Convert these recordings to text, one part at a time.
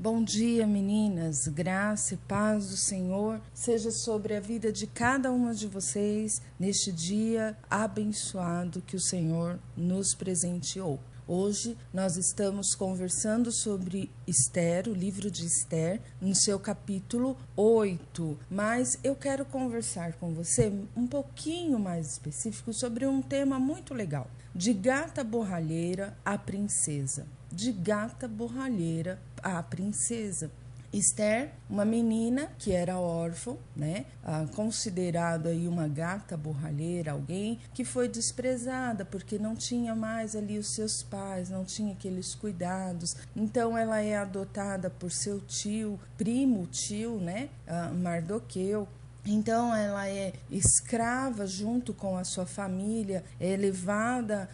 Bom dia, meninas. Graça e paz do Senhor seja sobre a vida de cada uma de vocês neste dia abençoado que o Senhor nos presenteou. Hoje nós estamos conversando sobre Esther, o livro de Esther, no seu capítulo 8. Mas eu quero conversar com você um pouquinho mais específico sobre um tema muito legal. De gata borralheira à princesa. De gata borralheira à princesa. Esther, uma menina que era órfã, considerada aí uma gata borralheira, alguém que foi desprezada porque não tinha mais ali os seus pais, não tinha aqueles cuidados. Então ela é adotada por seu primo tio, Mardoqueu. Então ela é escrava junto com a sua família, é levada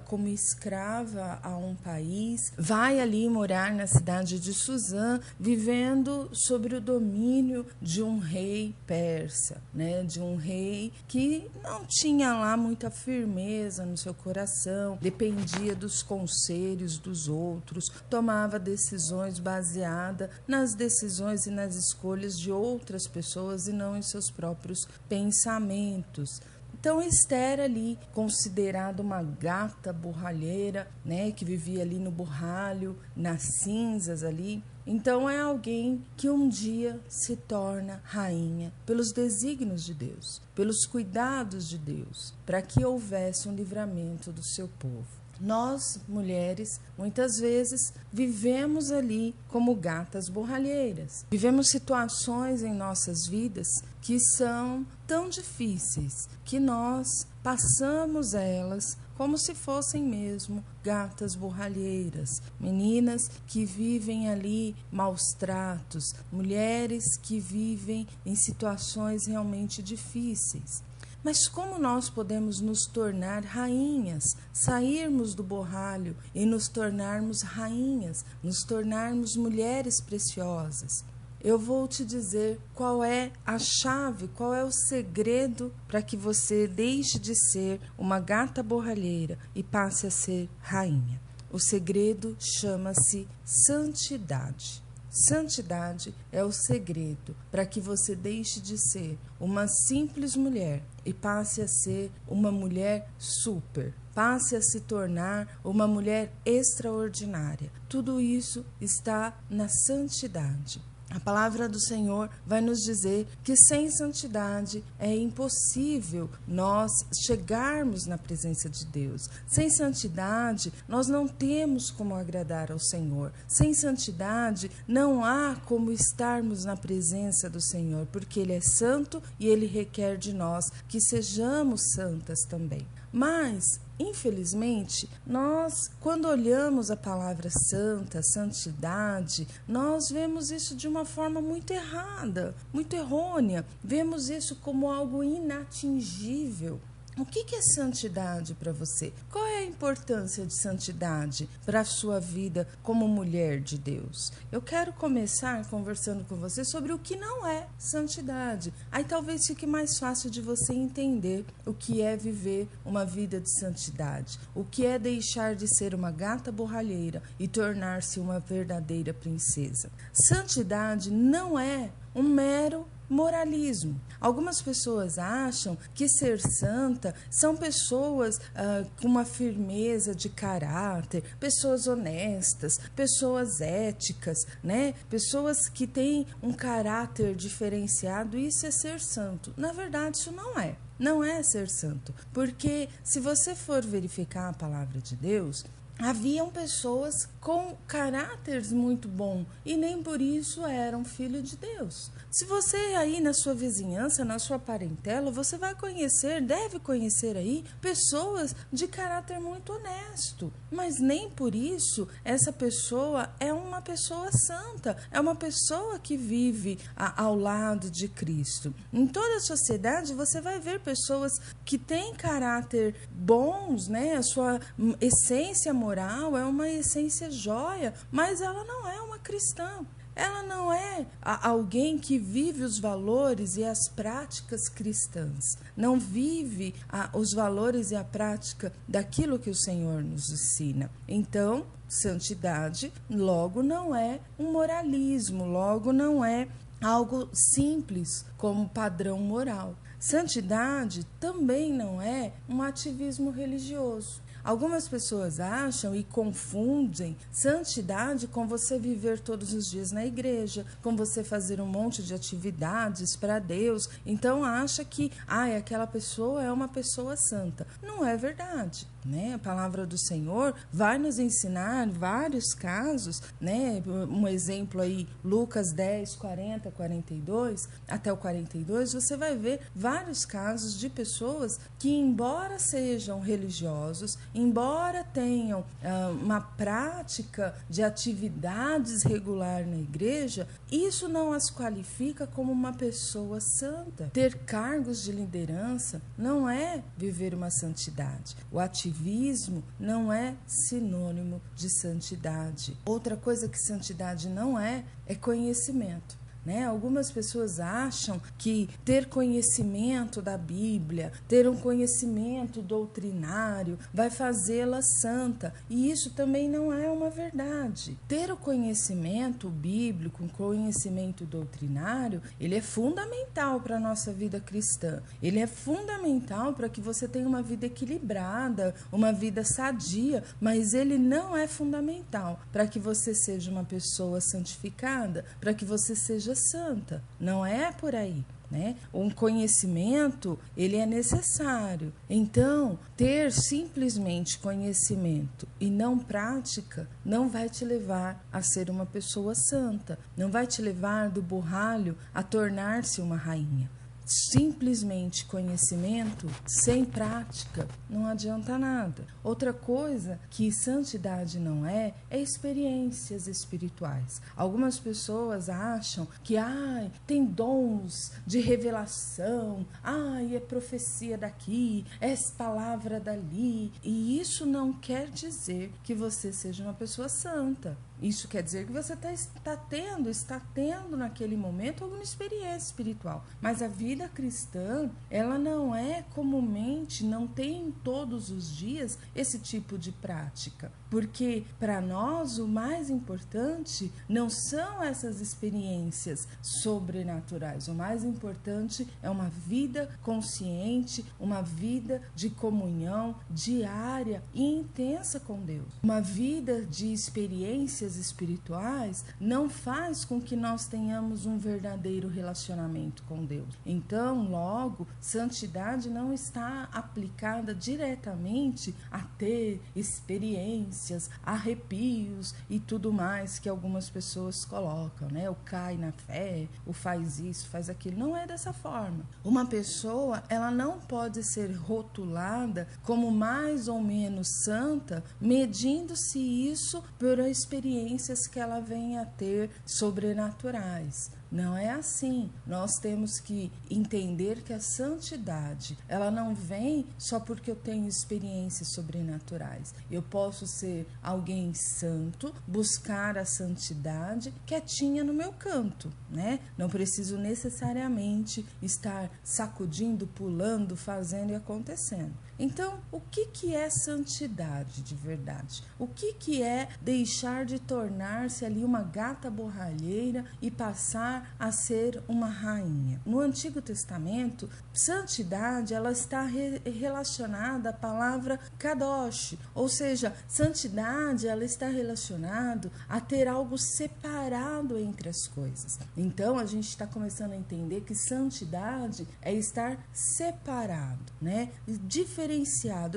como escrava a um país, vai ali morar na cidade de Suzã, vivendo sobre o domínio de um rei persa, de um rei que não tinha lá muita firmeza no seu coração, dependia dos conselhos dos outros, tomava decisões baseadas nas decisões e nas escolhas de outras pessoas e não em seus próprios pensamentos. Então Esther ali, considerada uma gata borralheira, que vivia ali no borralho, nas cinzas ali. Então é alguém que um dia se torna rainha pelos desígnios de Deus, pelos cuidados de Deus, para que houvesse um livramento do seu povo. Nós, mulheres, muitas vezes vivemos ali como gatas borralheiras. Vivemos situações em nossas vidas que são tão difíceis que nós passamos elas como se fossem mesmo gatas borralheiras, meninas que vivem ali maus tratos, mulheres que vivem em situações realmente difíceis. Mas como nós podemos nos tornar rainhas, sairmos do borralho e nos tornarmos rainhas, nos tornarmos mulheres preciosas? Eu vou te dizer qual é a chave, qual é o segredo para que você deixe de ser uma gata borralheira e passe a ser rainha. O segredo chama-se santidade. Santidade é o segredo para que você deixe de ser uma simples mulher e passe a ser uma mulher super. Passe a se tornar uma mulher extraordinária. Tudo isso está na santidade. A palavra do Senhor vai nos dizer que sem santidade é impossível nós chegarmos na presença de Deus. Sem santidade, nós não temos como agradar ao Senhor. Sem santidade, não há como estarmos na presença do Senhor, porque Ele é santo e Ele requer de nós que sejamos santas também. Mas, infelizmente, nós, quando olhamos a palavra santa, santidade, nós vemos isso de uma forma muito errada, muito errônea. Vemos isso como algo inatingível. O que é santidade para você? Qual é a importância de santidade para a sua vida como mulher de Deus? Eu quero começar conversando com você sobre o que não é santidade. Aí talvez fique mais fácil de você entender o que é viver uma vida de santidade. O que é deixar de ser uma gata borralheira e tornar-se uma verdadeira princesa. Santidade não é um mero moralismo. Algumas pessoas acham que ser santa são pessoas com uma firmeza de caráter, pessoas honestas, pessoas éticas, pessoas que têm um caráter diferenciado. Isso é ser santo. Na verdade, isso não é. Não é ser santo. Porque se você for verificar a palavra de Deus, haviam pessoas com caráteres muito bom e nem por isso eram filhos de Deus. Se você aí na sua vizinhança, na sua parentela, você vai conhecer, deve conhecer aí pessoas de caráter muito honesto, mas nem por isso essa pessoa é uma pessoa santa, é uma pessoa que vive ao lado de Cristo. Em toda a sociedade você vai ver pessoas que têm caráter bons, a sua essência moral é uma essência jóia, mas ela não é uma cristã. Ela não é alguém que vive os valores e as práticas cristãs. Não vive os valores e a prática daquilo que o Senhor nos ensina. Então, santidade logo não é um moralismo, logo não é algo simples como padrão moral. Santidade também não é um ativismo religioso. Algumas pessoas acham e confundem santidade com você viver todos os dias na igreja, com você fazer um monte de atividades para Deus. Então acha que aquela pessoa é uma pessoa santa. Não é verdade, né? A palavra do Senhor vai nos ensinar vários casos, né? Um exemplo aí, Lucas 10, 40, 42, até o 42, você vai ver vários casos de pessoas que, embora sejam religiosos, embora tenham uma prática de atividades regular na igreja, isso não as qualifica como uma pessoa santa. Ter cargos de liderança não é viver uma santidade. O ativismo não é sinônimo de santidade. Outra coisa que santidade não é conhecimento. Né? Algumas pessoas acham que ter conhecimento da Bíblia, ter um conhecimento doutrinário, vai fazê-la santa. E isso também não é uma verdade. Ter o conhecimento bíblico, o conhecimento doutrinário, ele é fundamental para a nossa vida cristã. Ele é fundamental para que você tenha uma vida equilibrada, uma vida sadia, mas ele não é fundamental para que você seja uma pessoa santificada, para que você seja santa. Não é por aí, né? Um conhecimento, ele é necessário. Então, ter simplesmente conhecimento e não prática não vai te levar a ser uma pessoa santa, não vai te levar do borralho a tornar-se uma rainha. Simplesmente conhecimento sem prática não adianta nada. Outra coisa que santidade não é experiências espirituais. Algumas pessoas acham que tem dons de revelação, é profecia daqui, é palavra dali, e isso não quer dizer que você seja uma pessoa santa. Isso quer dizer que você está tendo naquele momento alguma experiência espiritual. Mas a vida cristã, ela não é comumente, não tem todos os dias esse tipo de prática. Porque para nós o mais importante não são essas experiências sobrenaturais. O mais importante é uma vida consciente, uma vida de comunhão diária e intensa com Deus. Uma vida de experiências espirituais não faz com que nós tenhamos um verdadeiro relacionamento com Deus. Então, logo, santidade não está aplicada diretamente a ter experiências, arrepios e tudo mais que algumas pessoas colocam, né? O cai na fé, o faz isso, faz aquilo. Não é dessa forma. Uma pessoa, ela não pode ser rotulada como mais ou menos santa, medindo-se isso por experiências que ela venha a ter sobrenaturais. Não é assim. Nós temos que entender que a santidade, ela não vem só porque eu tenho experiências sobrenaturais. Eu posso ser alguém santo, buscar a santidade quietinha no meu canto, né? Não preciso necessariamente estar sacudindo, pulando, fazendo e acontecendo. Então, o que é santidade de verdade? O que é deixar de tornar-se ali uma gata borralheira e passar a ser uma rainha? No Antigo Testamento, santidade ela está relacionada à palavra kadosh, ou seja, santidade ela está relacionada a ter algo separado entre as coisas. Então, a gente está começando a entender que santidade é estar separado, né? Diferenciado.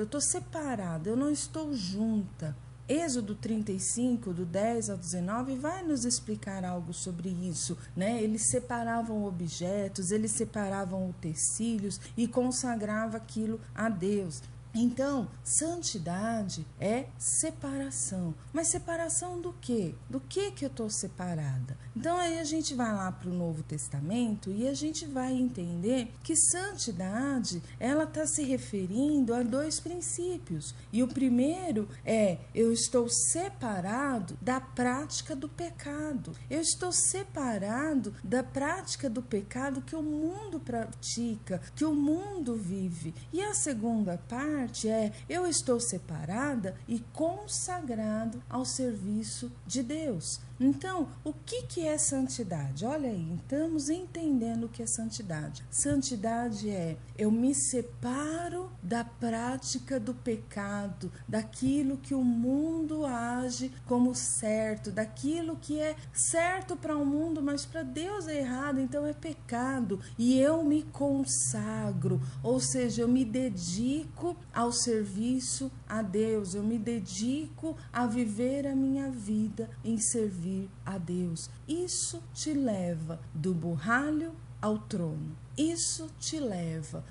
Eu estou separada, eu não estou junta. Êxodo 35, do 10 ao 19, vai nos explicar algo sobre isso, né? Eles separavam objetos, eles separavam utensílios e consagravam aquilo a Deus. Então, santidade é separação. Mas separação do quê? Do que eu estou separada? Então, aí a gente vai lá para o Novo Testamento e a gente vai entender que santidade, ela está se referindo a dois princípios. E o primeiro é, eu estou separado da prática do pecado. Eu estou separado da prática do pecado que o mundo pratica, que o mundo vive. E a segunda parte é, eu estou separada e consagrado ao serviço de Deus. Então, o que é santidade? Olha aí, estamos entendendo o que é santidade. Santidade é, eu me separo da prática do pecado, daquilo que o mundo age como certo, daquilo que é certo para o mundo, mas para Deus é errado, então é pecado. E eu me consagro, ou seja, eu me dedico ao serviço a Deus, eu me dedico a viver a minha vida em servir a Deus. Isso te leva do borralho ao trono. Isso te leva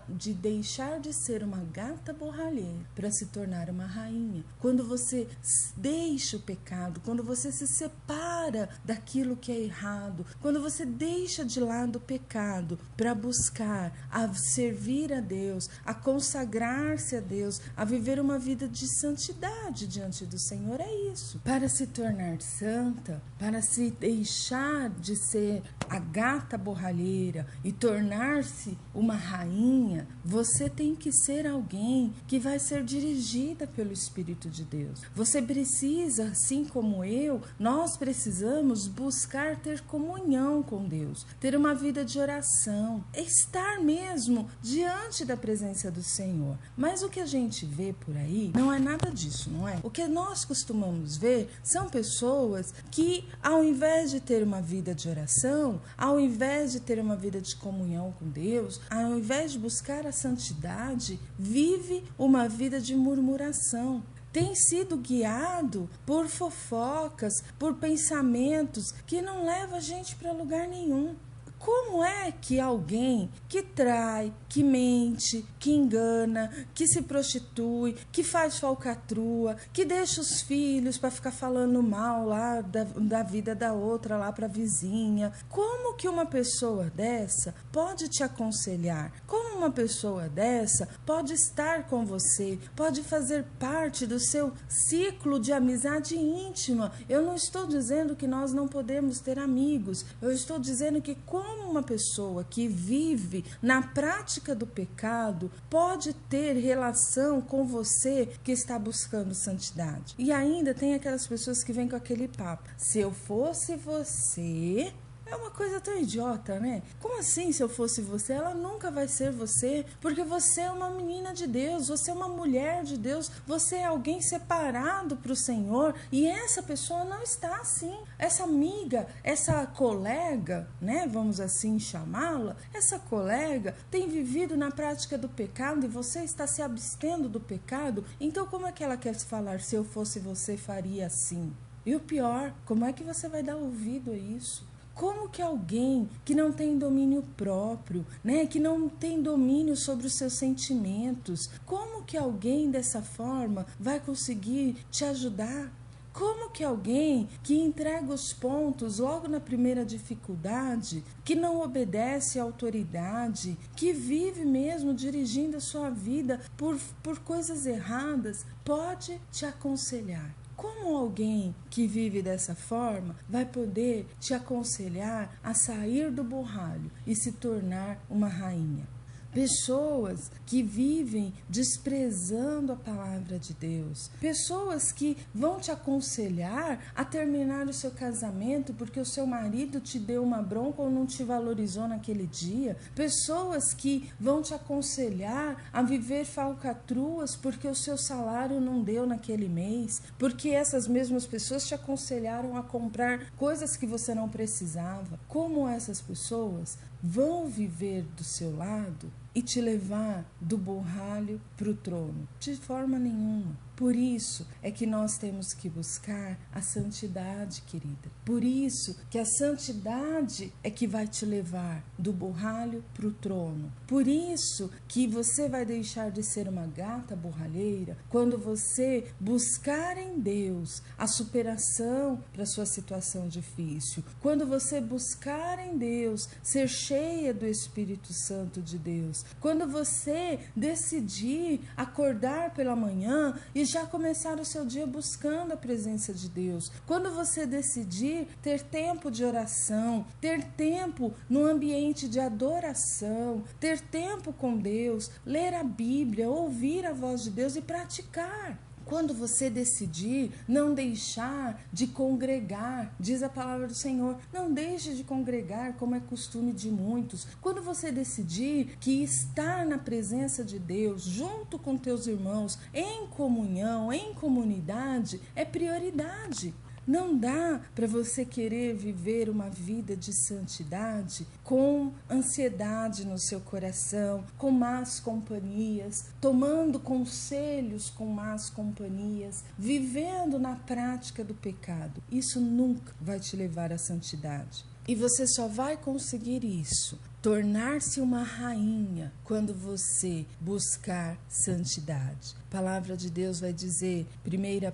de deixar de ser uma gata borralheira para se tornar uma rainha. Quando você deixa o pecado, quando você se separa daquilo que é errado, quando você deixa de lado o pecado para buscar a servir a Deus, a consagrar-se a Deus, a viver uma vida de santidade diante do Senhor, é isso. Para se tornar santa, para se deixar de ser a gata borralheira e tornar-se uma rainha, você tem que ser alguém que vai ser dirigida pelo Espírito de Deus. Você precisa, assim como eu, nós precisamos buscar ter comunhão com Deus, ter uma vida de oração, estar mesmo diante da presença do Senhor. Mas o que a gente vê por aí não é nada disso, não é? O que nós costumamos ver são pessoas que, ao invés de ter uma vida de oração, ao invés de ter uma vida de comunhão com Deus, ao invés de buscar a santidade, vive uma vida de murmuração. Tem sido guiado por fofocas, por pensamentos que não levam a gente para lugar nenhum. Como é que alguém que trai, que mente, que engana, que se prostitui, que faz falcatrua, que deixa os filhos para ficar falando mal lá da vida da outra lá para a vizinha, como que uma pessoa dessa pode te aconselhar? Como uma pessoa dessa pode estar com você, pode fazer parte do seu ciclo de amizade íntima? Eu não estou dizendo que nós não podemos ter amigos, eu estou dizendo que como uma pessoa que vive na prática do pecado pode ter relação com você que está buscando santidade. E ainda tem aquelas pessoas que vêm com aquele papo: se eu fosse você... É uma coisa tão idiota, né? Como assim, se eu fosse você? Ela nunca vai ser você, porque você é uma menina de Deus, você é uma mulher de Deus, você é alguém separado para o Senhor, e essa pessoa não está assim. Essa amiga, essa colega, né? Vamos assim chamá-la, essa colega tem vivido na prática do pecado e você está se abstendo do pecado, então como é que ela quer falar, se eu fosse você faria assim? E o pior, como é que você vai dar ouvido a isso? Como que alguém que não tem domínio próprio, né, que não tem domínio sobre os seus sentimentos, como que alguém dessa forma vai conseguir te ajudar? Como que alguém que entrega os pontos logo na primeira dificuldade, que não obedece à autoridade, que vive mesmo dirigindo a sua vida por coisas erradas, pode te aconselhar? Como alguém que vive dessa forma vai poder te aconselhar a sair do borralho e se tornar uma rainha? Pessoas que vivem desprezando a palavra de Deus. Pessoas que vão te aconselhar a terminar o seu casamento porque o seu marido te deu uma bronca ou não te valorizou naquele dia. Pessoas que vão te aconselhar a viver falcatruas porque o seu salário não deu naquele mês. Porque essas mesmas pessoas te aconselharam a comprar coisas que você não precisava. Como essas pessoas vão viver do seu lado e te levar do borralho para o trono? De forma nenhuma. Por isso é que nós temos que buscar a santidade, querida. Por isso que a santidade é que vai te levar do borralho para o trono. Por isso que você vai deixar de ser uma gata borralheira quando você buscar em Deus a superação para sua situação difícil. Quando você buscar em Deus ser cheia do Espírito Santo de Deus. Quando você decidir acordar pela manhã e já começar o seu dia buscando a presença de Deus. Quando você decidir ter tempo de oração, ter tempo no ambiente de adoração, ter tempo com Deus, ler a Bíblia, ouvir a voz de Deus e praticar. Quando você decidir não deixar de congregar, diz a palavra do Senhor, não deixe de congregar como é costume de muitos. Quando você decidir que estar na presença de Deus, junto com teus irmãos, em comunhão, em comunidade, é prioridade. Não dá para você querer viver uma vida de santidade com ansiedade no seu coração, com más companhias, tomando conselhos com más companhias, vivendo na prática do pecado. Isso nunca vai te levar à santidade. E você só vai conseguir isso, tornar-se uma rainha, quando você buscar santidade. A palavra de Deus vai dizer, 1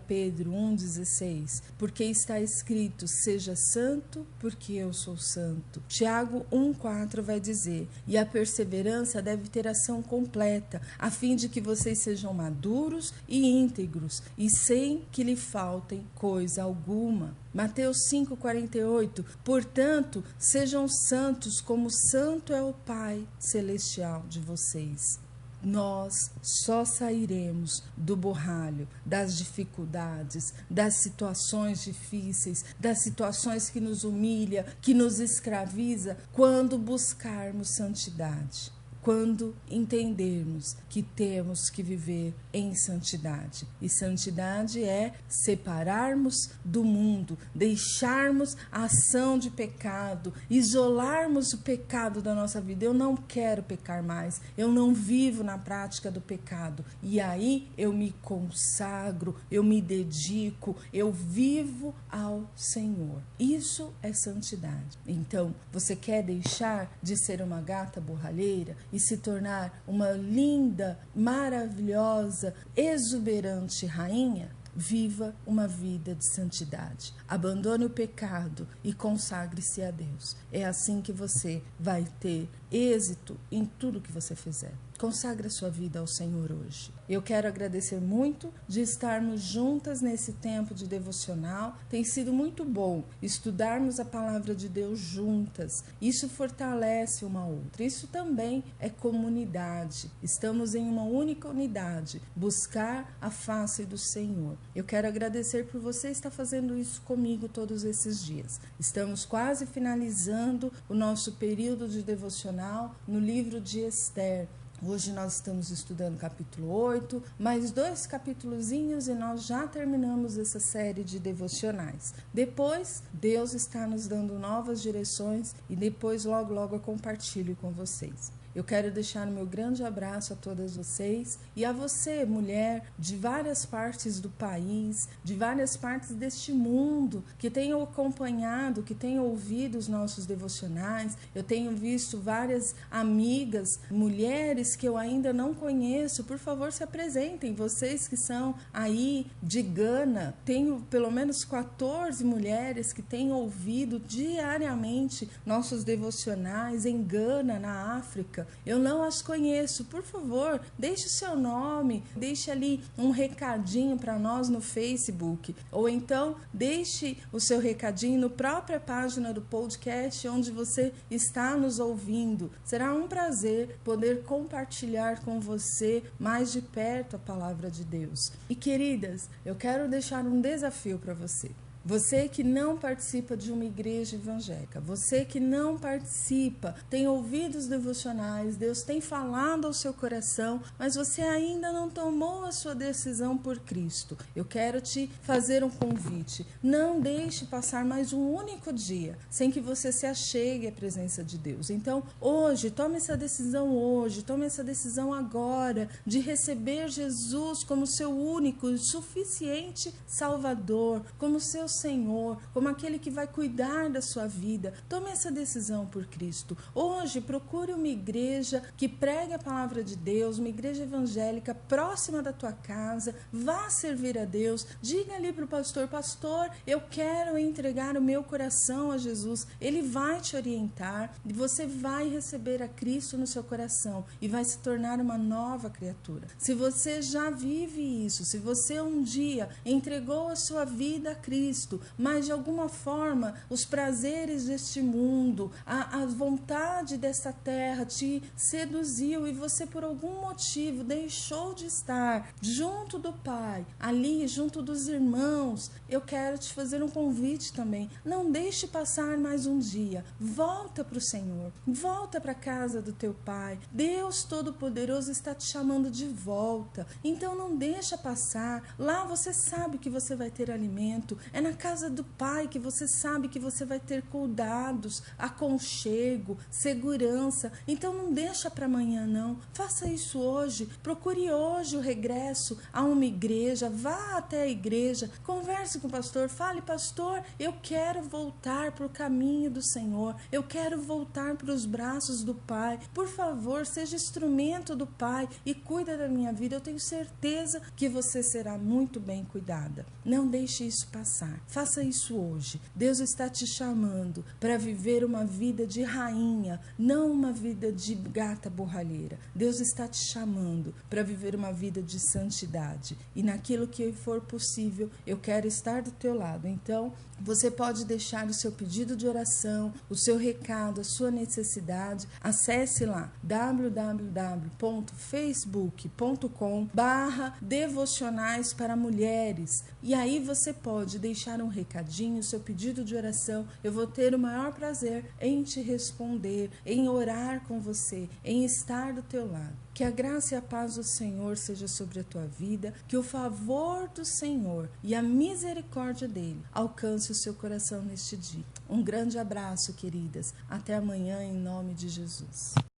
Pedro 1,16, porque está escrito, seja santo, porque eu sou santo. Tiago 1,4 vai dizer, e a perseverança deve ter ação completa, a fim de que vocês sejam maduros e íntegros, e sem que lhe faltem coisa alguma. Mateus 5,48, portanto, sejam santos como santo é o Pai celestial de vocês. Nós só sairemos do borralho, das dificuldades, das situações difíceis, das situações que nos humilha, que nos escraviza, quando buscarmos santidade. Quando entendermos que temos que viver em santidade. E santidade é separarmos do mundo, deixarmos a ação de pecado, isolarmos o pecado da nossa vida. Eu não quero pecar mais, eu não vivo na prática do pecado. E aí eu me consagro, eu me dedico, eu vivo ao Senhor. Isso é santidade. Então, você quer deixar de ser uma gata borralheira e se tornar uma linda, maravilhosa, exuberante rainha? Viva uma vida de santidade. Abandone o pecado e consagre-se a Deus. É assim que você vai ter êxito em tudo que você fizer. Consagre a sua vida ao Senhor hoje. Eu quero agradecer muito de estarmos juntas nesse tempo de devocional. Tem sido muito bom estudarmos a palavra de Deus juntas. Isso fortalece uma outra. Isso também é comunidade. Estamos em uma única unidade. Buscar a face do Senhor. Eu quero agradecer por você estar fazendo isso comigo todos esses dias. Estamos quase finalizando o nosso período de devocional no livro de Esther. Hoje nós estamos estudando capítulo 8, mais 2 capítulozinhos e nós já terminamos essa série de devocionais. Depois, Deus está nos dando novas direções e depois logo eu compartilho com vocês. Eu quero deixar o meu grande abraço a todas vocês e a você, mulher de várias partes do país, de várias partes deste mundo, que tenham acompanhado, que tenham ouvido os nossos devocionais. Eu tenho visto várias amigas, mulheres que eu ainda não conheço. Por favor, se apresentem. Vocês que são aí de Gana, tenho pelo menos 14 mulheres que têm ouvido diariamente nossos devocionais em Gana, na África. Eu não as conheço. Por favor, deixe o seu nome, deixe ali um recadinho para nós no Facebook, ou então deixe o seu recadinho na própria página do podcast onde você está nos ouvindo. Será um prazer poder compartilhar com você mais de perto a palavra de Deus. E queridas, eu quero deixar um desafio para você. Você que não participa de uma igreja evangélica, você que não participa, tem ouvido os devocionais, Deus tem falado ao seu coração, mas você ainda não tomou a sua decisão por Cristo. Eu quero te fazer um convite. Não deixe passar mais um único dia sem que você se achegue à presença de Deus. Então, hoje, tome essa decisão hoje, tome essa decisão agora de receber Jesus como seu único e suficiente Salvador, como seu Senhor, como aquele que vai cuidar da sua vida. Tome essa decisão por Cristo. Hoje, procure uma igreja que pregue a palavra de Deus, uma igreja evangélica próxima da tua casa. Vá servir a Deus. Diga ali para o pastor: pastor, eu quero entregar o meu coração a Jesus. Ele vai te orientar e você vai receber a Cristo no seu coração e vai se tornar uma nova criatura. Se você já vive isso, se você um dia entregou a sua vida a Cristo, mas de alguma forma os prazeres deste mundo, a vontade desta terra te seduziu e você por algum motivo deixou de estar junto do Pai, ali junto dos irmãos, eu quero te fazer um convite também. Não deixe passar mais um dia. Volta para o Senhor, volta para a casa do teu Pai. Deus Todo-Poderoso está te chamando de volta. Então não deixa passar. Lá você sabe que você vai ter alimento. É na casa do Pai que você sabe que você vai ter cuidados, aconchego, segurança. Então não deixa para amanhã não. Faça isso hoje. Procure hoje o regresso a uma igreja. Vá até a igreja. Converse com o pastor. Fale: pastor, eu quero voltar para o caminho do Senhor. Eu quero voltar para os braços do Pai. Por favor, seja instrumento do Pai e cuida da minha vida. Eu tenho certeza que você será muito bem cuidada. Não deixe isso passar. Faça isso hoje. Deus está te chamando para viver uma vida de rainha, não uma vida de gata borralheira. Deus está te chamando para viver uma vida de santidade. E naquilo que for possível, eu quero estar do teu lado. Então, você pode deixar o seu pedido de oração, o seu recado, a sua necessidade. Acesse lá www.facebook.com/devocionais para mulheres. E aí você pode deixar um recadinho, o seu pedido de oração. Eu vou ter o maior prazer em te responder, em orar com você, em estar do teu lado. Que a graça e a paz do Senhor seja sobre a tua vida, que o favor do Senhor e a misericórdia dele alcance o seu coração neste dia. Um grande abraço, queridas. Até amanhã, em nome de Jesus.